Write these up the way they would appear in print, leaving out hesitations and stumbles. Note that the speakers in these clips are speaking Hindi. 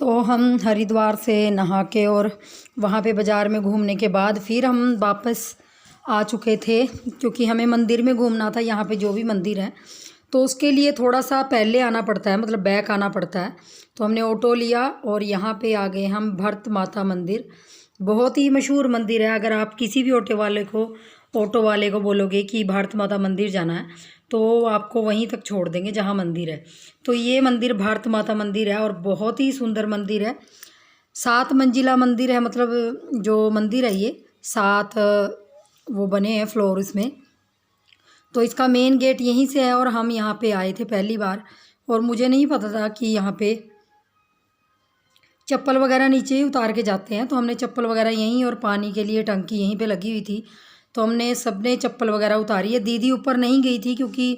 तो हम हरिद्वार से नहा के और वहाँ पे बाज़ार में घूमने के बाद फिर हम वापस आ चुके थे, क्योंकि हमें मंदिर में घूमना था। यहाँ पे जो भी मंदिर है तो उसके लिए थोड़ा सा पहले आना पड़ता है, मतलब बैक आना पड़ता है। तो हमने ऑटो लिया और यहाँ पे आ गए हम भरत माता मंदिर। बहुत ही मशहूर मंदिर है। अगर आप किसी भी ऑटो वाले को बोलोगे कि भारत माता मंदिर जाना है तो वो आपको वहीं तक छोड़ देंगे जहाँ मंदिर है। तो ये मंदिर भारत माता मंदिर है और बहुत ही सुंदर मंदिर है। 7 मंजिला मंदिर है, मतलब जो मंदिर है ये 7 वो बने हैं फ्लोर इसमें। तो इसका मेन गेट यहीं से है और हम यहाँ पे आए थे पहली बार और मुझे नहीं पता था कि यहाँ पे चप्पल वगैरह नीचे ही उतार के जाते हैं। तो हमने चप्पल वगैरह यहीं, और पानी के लिए टंकी यहीं पे लगी हुई थी तो हमने सबने चप्पल वगैरह उतारी है। दीदी ऊपर नहीं गई थी क्योंकि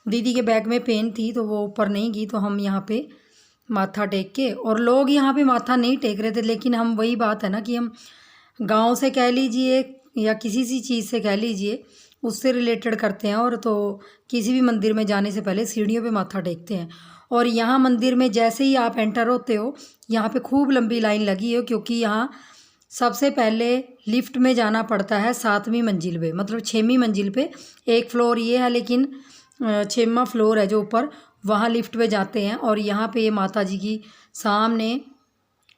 दीदी के बैग में पेन थी तो वो ऊपर नहीं गई। तो हम यहाँ पे माथा टेक के, और लोग यहाँ पे माथा नहीं टेक रहे थे, लेकिन हम वही बात है ना कि हम गांव से कह लीजिए या किसी सी चीज़ से कह लीजिए उससे रिलेटेड करते हैं। और तो किसी भी मंदिर में जाने से पहले सीढ़ियों पे माथा टेकते हैं। और यहाँ मंदिर में जैसे ही आप एंटर होते हो यहाँ पे खूब लंबी लाइन लगी है, क्योंकि यहाँ सबसे पहले लिफ्ट में जाना पड़ता है 7वीं मंजिल पे, मतलब 6वीं मंजिल पे। एक फ्लोर ये है, लेकिन 6वां फ्लोर है जो ऊपर, वहाँ लिफ्ट पे जाते हैं। और यहाँ पे ये माता जी की सामने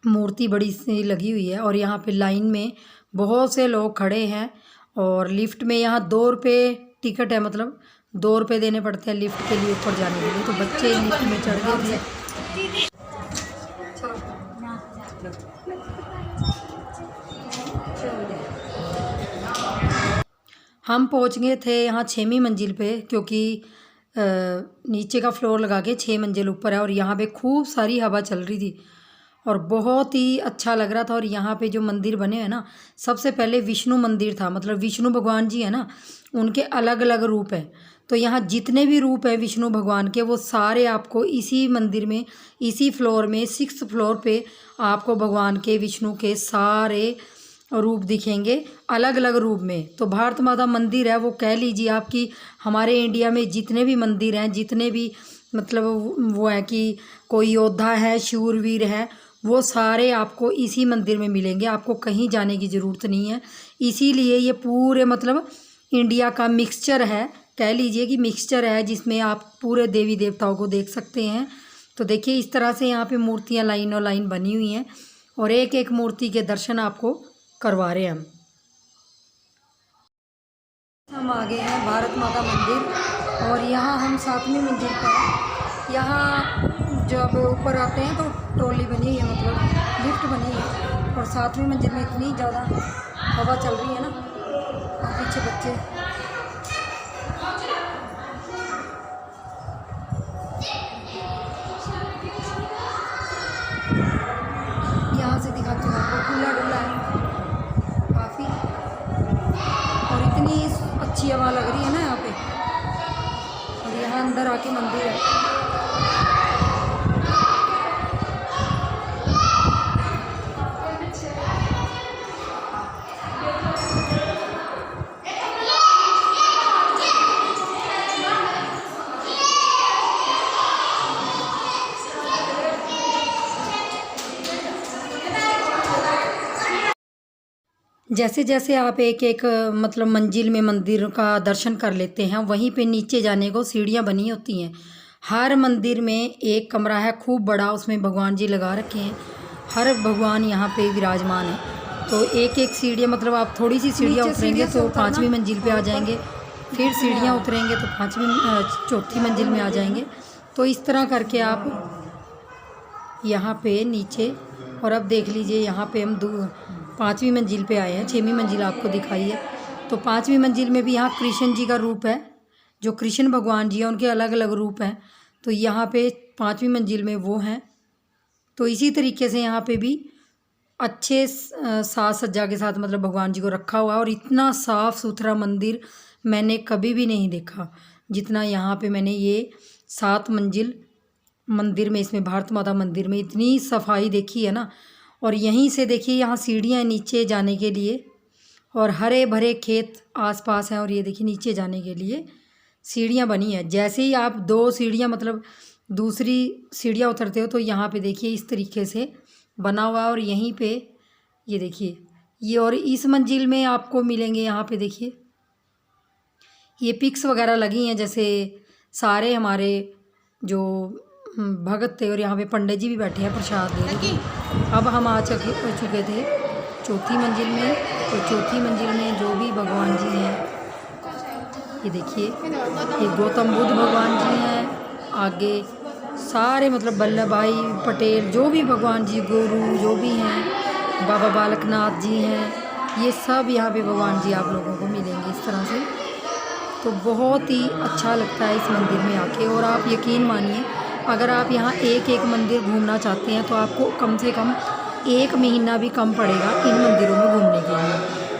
मूर्ति बड़ी सी लगी हुई है और यहाँ पे लाइन में बहुत से लोग खड़े हैं। और लिफ्ट में यहाँ 2 रुपये टिकट है, मतलब 2 रुपये देने पड़ते हैं लिफ्ट के लिए ऊपर जाने के लिए। तो बच्चे लिफ्ट में चढ़ गए थे। हम पहुंच गए थे यहाँ 6वीं मंजिल पे, क्योंकि नीचे का फ्लोर लगा के 6 मंजिल ऊपर है और यहाँ पे खूब सारी हवा चल रही थी और बहुत ही अच्छा लग रहा था। और यहाँ पे जो मंदिर बने हैं ना, सबसे पहले विष्णु मंदिर था, मतलब विष्णु भगवान जी है ना, उनके अलग अलग रूप हैं। तो यहाँ जितने भी रूप हैं विष्णु भगवान के वो सारे आपको इसी मंदिर में, इसी फ्लोर में 6th फ्लोर पे आपको भगवान के, विष्णु के सारे रूप दिखेंगे अलग अलग रूप में। तो भारत माता मंदिर है वो कह लीजिए आपकी, हमारे इंडिया में जितने भी मंदिर हैं, जितने भी मतलब वो है कि कोई योद्धा है, शूरवीर है, वो सारे आपको इसी मंदिर में मिलेंगे। आपको कहीं जाने की ज़रूरत नहीं है। इसीलिए ये पूरे मतलब इंडिया का मिक्सचर है, कह लीजिए कि मिक्सचर है, जिसमें आप पूरे देवी देवताओं को देख सकते हैं। तो देखिए इस तरह से यहाँ पे मूर्तियाँ लाइनों लाइन बनी हुई हैं और एक एक मूर्ति के दर्शन आपको करवा रहे हैं। हम आ गए हैं भारत माता मंदिर और यहाँ हम 7वीं मंजिल पर हैं। यहाँ जब ऊपर आते हैं तो ट्रॉली बनी है, मतलब लिफ्ट बनी है। और 7वीं मंजिल में इतनी ज़्यादा हवा चल रही है ना, और पीछे बच्चे। यहाँ से दिखाती हूँ आपको, खुला डुला है काफ़ी और इतनी अच्छी हवा लग रही है ना यहाँ पे। और यहाँ अंदर आके मंदिर है। जैसे जैसे आप एक एक मतलब मंजिल में मंदिर का दर्शन कर लेते हैं, वहीं पे नीचे जाने को सीढ़ियाँ बनी होती हैं। हर मंदिर में एक कमरा है खूब बड़ा, उसमें भगवान जी लगा रखे हैं। हर भगवान यहाँ पे विराजमान है। तो एक एक सीढ़ियाँ, मतलब आप थोड़ी सी सीढ़ियाँ उतरेंगे तो 5वीं मंजिल पे आ जाएंगे, फिर सीढ़ियाँ उतरेंगे तो 4थी मंजिल में आ जाएंगे। तो इस तरह करके आप यहाँ पे नीचे, और अब देख लीजिए यहाँ पे हम 5वीं मंजिल पे आए हैं। 6वीं मंजिल आपको दिखाई है। तो 5वीं मंजिल में भी यहाँ कृष्ण जी का रूप है, जो कृष्ण भगवान जी हैं उनके अलग अलग रूप हैं। तो यहाँ पे 5वीं मंजिल में वो हैं। तो इसी तरीके से यहाँ पे भी अच्छे साज सज्जा के साथ मतलब भगवान जी को रखा हुआ है। और इतना साफ़ सुथरा मंदिर मैंने कभी भी नहीं देखा जितना यहाँ पे मैंने ये 7 मंजिल मंदिर में, इसमें भारत माता मंदिर में इतनी सफाई देखी है ना। और यहीं से देखिए यहाँ सीढ़ियाँ नीचे जाने के लिए, और हरे भरे खेत आसपास हैं। और ये देखिए नीचे जाने के लिए सीढ़ियाँ बनी है। जैसे ही आप 2 सीढ़ियाँ मतलब दूसरी सीढ़ियाँ उतरते हो तो यहाँ पे देखिए इस तरीके से बना हुआ है। और यहीं पे ये देखिए ये, और इस मंजिल में आपको मिलेंगे यहाँ पे देखिए ये पिक्स वगैरह लगी हैं, जैसे सारे हमारे जो भगत थे, और यहाँ पे पंडित जी भी बैठे हैं प्रसाद दे रहे थे। अब हम आ चुके थे चौथी मंजिल में। तो चौथी मंजिल में जो भी भगवान जी हैं, ये देखिए ये गौतम बुद्ध भगवान जी हैं। आगे सारे मतलब वल्लभ भाई पटेल जो भी भगवान जी, गुरु जो भी हैं, बाबा बालकनाथ जी हैं, ये सब यहाँ पे भगवान जी आप लोगों को मिलेंगे इस तरह से। तो बहुत ही अच्छा लगता है इस मंदिर में आके। और आप यकीन मानिए अगर आप यहाँ एक एक मंदिर घूमना चाहते हैं तो आपको कम से कम 1 महीना भी कम पड़ेगा इन मंदिरों में घूमने के लिए।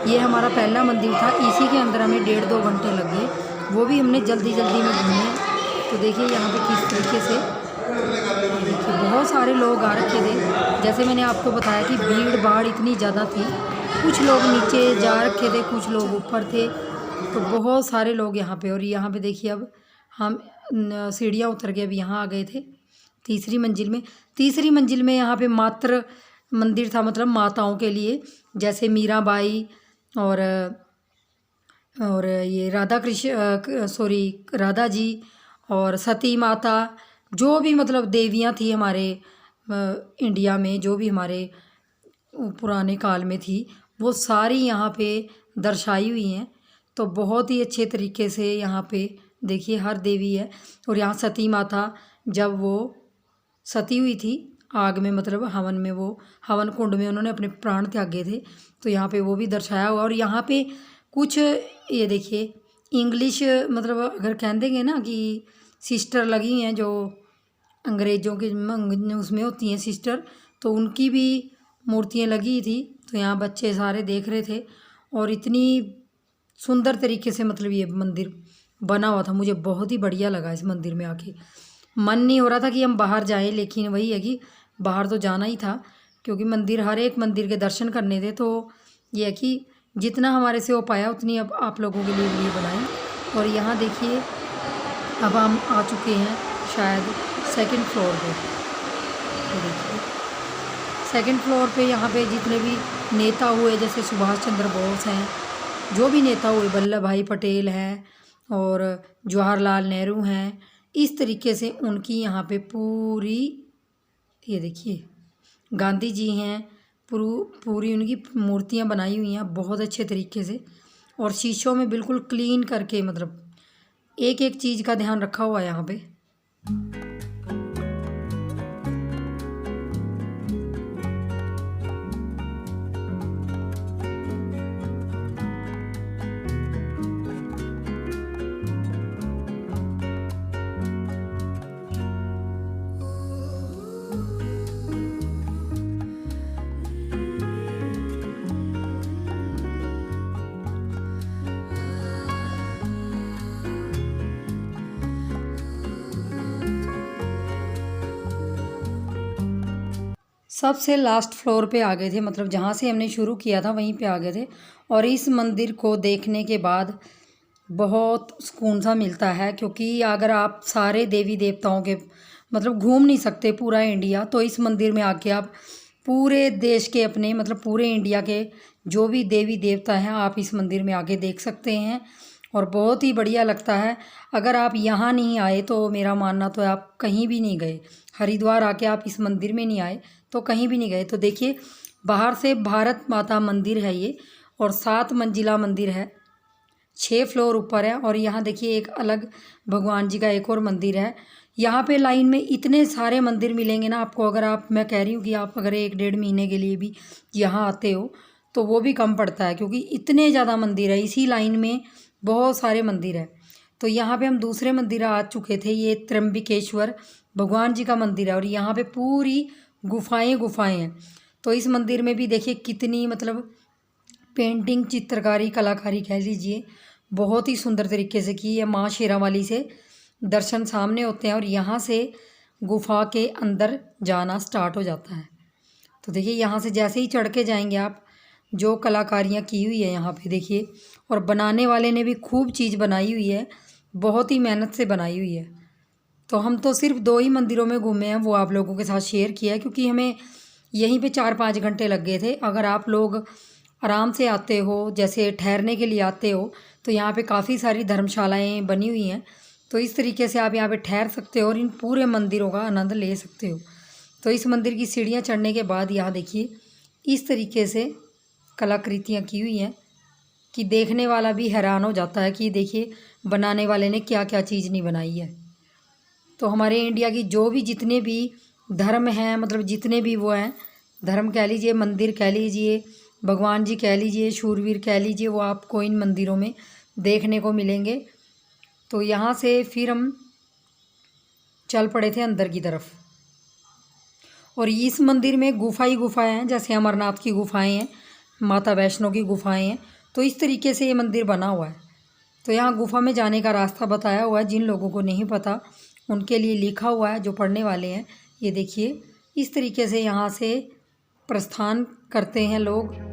ये हमारा पहला मंदिर था, इसी के अंदर हमें 1.5-2 घंटे लग गए, वो भी हमने जल्दी जल्दी में घूमे। तो देखिए यहाँ पे किस तरीके से देखिए बहुत सारे लोग आ रखे थे। जैसे मैंने आपको बताया कि भीड़ भाड़ इतनी ज़्यादा थी, कुछ लोग नीचे जा रखे थे, कुछ लोग ऊपर थे, तो बहुत सारे लोग यहाँ पे। और यहाँ पे देखिए अब हम सीढ़ियाँ उतर के अब यहाँ आ गए थे तीसरी मंजिल में। तीसरी मंजिल में यहाँ पे मात्र मंदिर था, मतलब माताओं के लिए, जैसे मीराबाई और ये राधा जी और सती माता, जो भी मतलब देवियाँ थी हमारे इंडिया में, जो भी हमारे पुराने काल में थी, वो सारी यहाँ पे दर्शाई हुई हैं। तो बहुत ही अच्छे तरीके से यहाँ पे देखिए हर देवी है। और यहाँ सती माता जब वो सती हुई थी आग में, मतलब हवन में, वो हवन कुंड में उन्होंने अपने प्राण त्यागे थे, तो यहाँ पे वो भी दर्शाया हुआ। और यहाँ पे कुछ ये देखिए इंग्लिश, मतलब अगर कह देंगे ना कि सिस्टर लगी हैं जो अंग्रेज़ों के उसमें होती हैं सिस्टर, तो उनकी भी मूर्तियाँ लगी थी। तो यहाँ बच्चे सारे देख रहे थे और इतनी सुंदर तरीके से मतलब ये मंदिर बना हुआ था। मुझे बहुत ही बढ़िया लगा इस मंदिर में आके। मन नहीं हो रहा था कि हम बाहर जाएं, लेकिन वही है कि बाहर तो जाना ही था, क्योंकि मंदिर, हर एक मंदिर के दर्शन करने थे। तो ये है कि जितना हमारे से हो पाया उतनी अब आप लोगों के लिए वीडियो बनाई। और यहाँ देखिए अब हम आ चुके हैं शायद सेकंड फ्लोर पे। तो देखिए सेकंड फ्लोर पे यहाँ पे जितने भी नेता हुए, जैसे सुभाष चंद्र बोस हैं, जो भी नेता हुए, वल्लभ भाई पटेल हैं और जवाहरलाल नेहरू हैं, इस तरीके से उनकी यहाँ पे पूरी, ये देखिए गांधी जी हैं, पूरी उनकी मूर्तियाँ बनाई हुई हैं बहुत अच्छे तरीके से। और शीशों में बिल्कुल क्लीन करके, मतलब एक एक चीज़ का ध्यान रखा हुआ है यहाँ पे। सबसे लास्ट फ्लोर पे आ गए थे, मतलब जहाँ से हमने शुरू किया था वहीं पे आ गए थे। और इस मंदिर को देखने के बाद बहुत सुकून सा मिलता है, क्योंकि अगर आप सारे देवी देवताओं के मतलब घूम नहीं सकते पूरा इंडिया, तो इस मंदिर में आके आप पूरे देश के अपने, मतलब पूरे इंडिया के जो भी देवी देवता हैं आप इस मंदिर में आके देख सकते हैं। और बहुत ही बढ़िया लगता है। अगर आप यहाँ नहीं आए तो मेरा मानना तो आप कहीं भी नहीं गए। हरिद्वार आके आप इस मंदिर में नहीं आए तो कहीं भी नहीं गए। तो देखिए बाहर से भारत माता मंदिर है ये, और 7 मंजिला मंदिर है, 6 फ्लोर ऊपर है। और यहाँ देखिए एक अलग भगवान जी का एक और मंदिर है। यहाँ पे लाइन में इतने सारे मंदिर मिलेंगे ना आपको। अगर आप, मैं कह रही हूँ कि आप अगर 1-1.5 महीने के लिए भी यहाँ आते हो तो वो भी कम पड़ता है, क्योंकि इतने ज़्यादा मंदिर है, इसी लाइन में बहुत सारे मंदिर है। तो यहाँ पे हम दूसरे मंदिर आ चुके थे, ये त्र्यंबकेश्वर भगवान जी का मंदिर है। और यहाँ पे पूरी गुफाएं हैं। तो इस मंदिर में भी देखिए कितनी मतलब पेंटिंग, चित्रकारी, कलाकारी कह लीजिए, बहुत ही सुंदर तरीके से की है। माँ शेरावाली से दर्शन सामने होते हैं और यहाँ से गुफा के अंदर जाना स्टार्ट हो जाता है। तो देखिए यहाँ से जैसे ही चढ़ के जाएंगे आप, जो कलाकारियाँ की हुई है यहाँ पे देखिए। और बनाने वाले ने भी खूब चीज़ बनाई हुई है, बहुत ही मेहनत से बनाई हुई है। तो हम तो सिर्फ 2 ही मंदिरों में घूमे हैं, वो आप लोगों के साथ शेयर किया है, क्योंकि हमें यहीं पे 4-5 घंटे लग गए थे। अगर आप लोग आराम से आते हो, जैसे ठहरने के लिए आते हो, तो यहाँ पे काफ़ी सारी धर्मशालाएँ बनी हुई हैं, तो इस तरीके से आप यहाँ पे ठहर सकते हो और इन पूरे मंदिरों का आनंद ले सकते हो। तो इस मंदिर की सीढ़ियाँ चढ़ने के बाद यहाँ देखिए इस तरीके से कलाकृतियाँ की हुई हैं कि देखने वाला भी हैरान हो जाता है कि देखिए बनाने वाले ने क्या क्या चीज़ नहीं बनाई है। तो हमारे इंडिया की जो भी जितने भी धर्म हैं, मतलब जितने भी वो हैं, धर्म कह लीजिए, मंदिर कह लीजिए, भगवान जी कह लीजिए, शूरवीर कह लीजिए, वो आपको इन मंदिरों में देखने को मिलेंगे। तो यहाँ से फिर हम चल पड़े थे अंदर की तरफ। और इस मंदिर में गुफा ही गुफाएँ हैं, जैसे अमरनाथ की गुफाएँ हैं, माता वैष्णो की गुफाएँ हैं, तो इस तरीके से ये मंदिर बना हुआ है। तो यहाँ गुफा में जाने का रास्ता बताया हुआ है, जिन लोगों को नहीं पता उनके लिए लिखा हुआ है, जो पढ़ने वाले हैं। ये देखिए इस तरीके से यहाँ से प्रस्थान करते हैं लोग।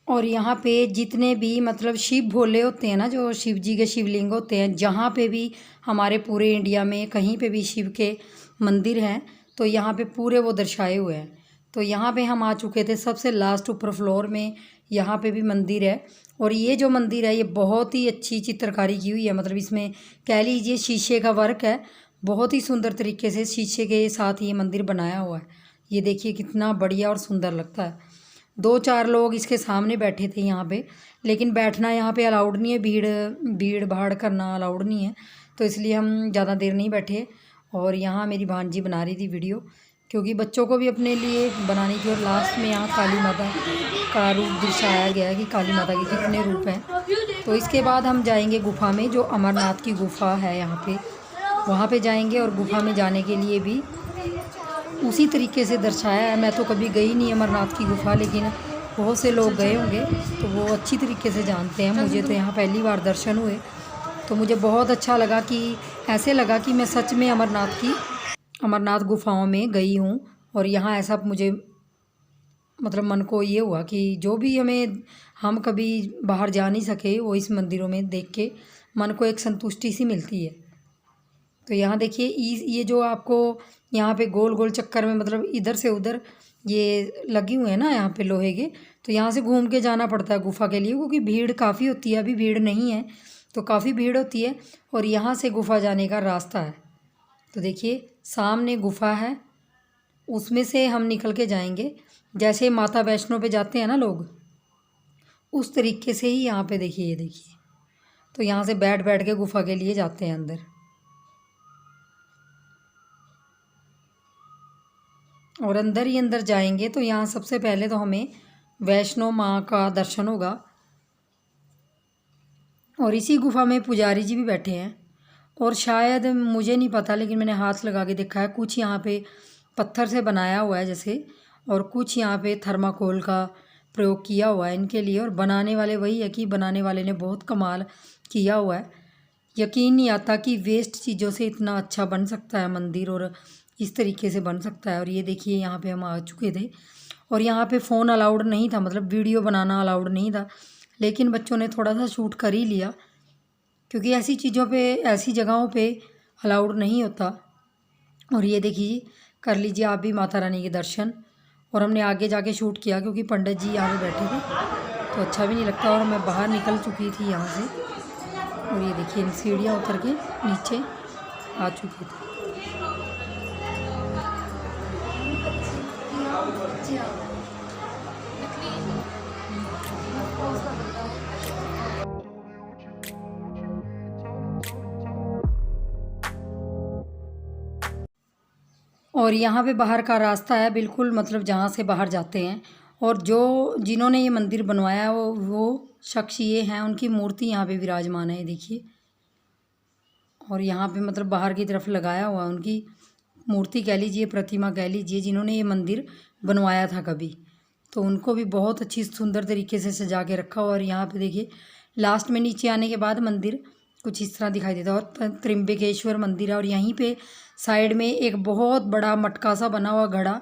और यहाँ पे जितने भी मतलब शिव भोले होते हैं ना, जो शिव जी के शिवलिंग होते हैं, जहाँ पे भी हमारे पूरे इंडिया में कहीं पे भी शिव के मंदिर हैं, तो यहाँ पे पूरे वो दर्शाए हुए हैं। तो यहाँ पे हम आ चुके थे सबसे लास्ट ऊपर फ्लोर में, यहाँ पे भी मंदिर है। और ये जो मंदिर है ये बहुत ही अच्छी चित्रकारी की हुई है, मतलब इसमें कह लीजिए शीशे का वर्क है, बहुत ही सुंदर तरीके से शीशे के साथ ये मंदिर बनाया हुआ है। ये देखिए कितना बढ़िया और सुंदर लगता है। 2-4 लोग इसके सामने बैठे थे यहाँ पे, लेकिन बैठना यहाँ पे अलाउड नहीं है, भीड़ भाड़ करना अलाउड नहीं है, तो इसलिए हम ज़्यादा देर नहीं बैठे। और यहाँ मेरी भांजी बना रही थी वीडियो, क्योंकि बच्चों को भी अपने लिए बनानी थी। और लास्ट में यहाँ काली माता का रूप दर्शाया गया है कि काली माता के कितने रूप हैं। तो इसके बाद हम जाएंगे गुफा में, जो अमरनाथ की गुफा है यहाँ पे, वहाँ पे जाएंगे। और गुफा में जाने के लिए भी उसी तरीके से दर्शाया है। मैं तो कभी गई नहीं अमरनाथ की गुफा, लेकिन बहुत से लोग गए होंगे तो वो अच्छी तरीके से जानते हैं। मुझे तो यहाँ पहली बार दर्शन हुए, तो मुझे बहुत अच्छा लगा कि ऐसे लगा कि मैं सच में अमरनाथ गुफाओं में गई हूँ। और यहाँ ऐसा मुझे मतलब मन को ये हुआ कि जो भी हम कभी बाहर जा नहीं सके, वो इस मंदिरों में देख के मन को एक संतुष्टि सी मिलती है। तो यहाँ देखिए ये जो आपको यहाँ पे गोल गोल चक्कर में, मतलब इधर से उधर ये लगे हुए हैं ना यहाँ पे लोहे के, तो यहाँ से घूम के जाना पड़ता है गुफा के लिए, क्योंकि भीड़ काफ़ी होती है। अभी भीड़ नहीं है, तो काफ़ी भीड़ होती है। और यहाँ से गुफा जाने का रास्ता है, तो देखिए सामने गुफा है, उसमें से हम निकल के जाएंगे। जैसे माता वैष्णो पे जाते हैं ना लोग, उस तरीके से ही यहाँ पे देखिए, ये देखिए, तो यहाँ से बैठ बैठ के गुफा के लिए जाते हैं अंदर। और अंदर ही अंदर जाएंगे तो यहाँ सबसे पहले तो हमें वैष्णो माँ का दर्शन होगा। और इसी गुफा में पुजारी जी भी बैठे हैं, और शायद मुझे नहीं पता, लेकिन मैंने हाथ लगा के देखा है, कुछ यहाँ पे पत्थर से बनाया हुआ है जैसे, और कुछ यहाँ पे थर्माकोल का प्रयोग किया हुआ है इनके लिए। और बनाने वाले वही है कि बनाने वाले ने बहुत कमाल किया हुआ है। यकीन नहीं आता कि वेस्ट चीज़ों से इतना अच्छा बन सकता है मंदिर, और इस तरीके से बन सकता है। और ये देखिए यहाँ पे हम आ चुके थे, और यहाँ पे फ़ोन अलाउड नहीं था, मतलब वीडियो बनाना अलाउड नहीं था, लेकिन बच्चों ने थोड़ा सा शूट कर ही लिया, क्योंकि ऐसी चीज़ों पे, ऐसी जगहों पे अलाउड नहीं होता। और ये देखिए कर लीजिए आप भी माता रानी के दर्शन। और हमने आगे जाके शूट किया क्योंकि पंडित जी यहाँ पे बैठे थे तो अच्छा भी नहीं लगता, और मैं बाहर निकल चुकी थी यहाँ से। और ये देखिए सीढ़ियाँ उतर के नीचे आ चुकी थी। और यहाँ पे बाहर का रास्ता है बिल्कुल, मतलब जहाँ से बाहर जाते हैं। और जिन्होंने ये मंदिर बनवाया है वो शख्स ये हैं, उनकी मूर्ति यहाँ पे विराजमान है, देखिए। और यहाँ पे मतलब बाहर की तरफ लगाया हुआ उनकी मूर्ति कह लीजिए, प्रतिमा कह लीजिए, जिन्होंने ये मंदिर बनवाया था कभी। तो उनको भी बहुत अच्छी सुंदर तरीके से सजा के रखा। और यहाँ पे देखिए लास्ट में नीचे आने के बाद मंदिर कुछ इस तरह दिखाई देता है। और त्रिम्बकेश्वर मंदिर है। और यहीं पे साइड में एक बहुत बड़ा मटका सा बना हुआ घड़ा,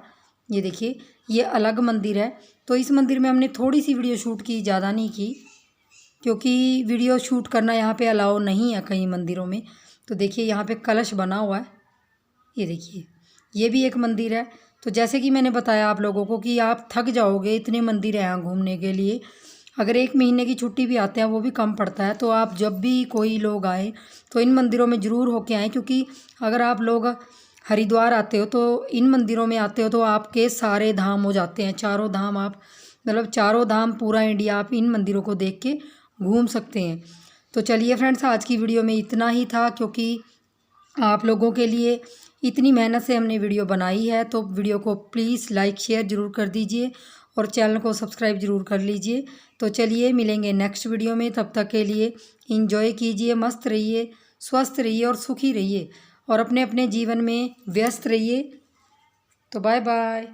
ये देखिए, ये अलग मंदिर है। तो इस मंदिर में हमने थोड़ी सी वीडियो शूट की, ज़्यादा नहीं की, क्योंकि वीडियो शूट करना यहाँ पे अलाउ नहीं है कई मंदिरों में। तो देखिए यहाँ पे कलश बना हुआ है, ये देखिए, ये भी एक मंदिर है। तो जैसे कि मैंने बताया आप लोगों को कि आप थक जाओगे, इतने मंदिर हैं यहाँ घूमने के लिए। अगर 1 महीने की छुट्टी भी आते हैं वो भी कम पड़ता है। तो आप जब भी कोई लोग आए तो इन मंदिरों में ज़रूर होके आएँ, क्योंकि अगर आप लोग हरिद्वार आते हो तो इन मंदिरों में आते हो तो आपके सारे धाम हो जाते हैं, चारों धाम आप, मतलब चारों धाम पूरा इंडिया आप इन मंदिरों को देख के घूम सकते हैं। तो चलिए फ्रेंड्स, आज की वीडियो में इतना ही था, क्योंकि आप लोगों के लिए इतनी मेहनत से हमने वीडियो बनाई है। तो वीडियो को प्लीज़ लाइक शेयर ज़रूर कर दीजिए और चैनल को सब्सक्राइब ज़रूर कर लीजिए। तो चलिए मिलेंगे नेक्स्ट वीडियो में, तब तक के लिए एंजॉय कीजिए, मस्त रहिए, स्वस्थ रहिए और सुखी रहिए, और अपने अपने जीवन में व्यस्त रहिए। तो बाय बाय।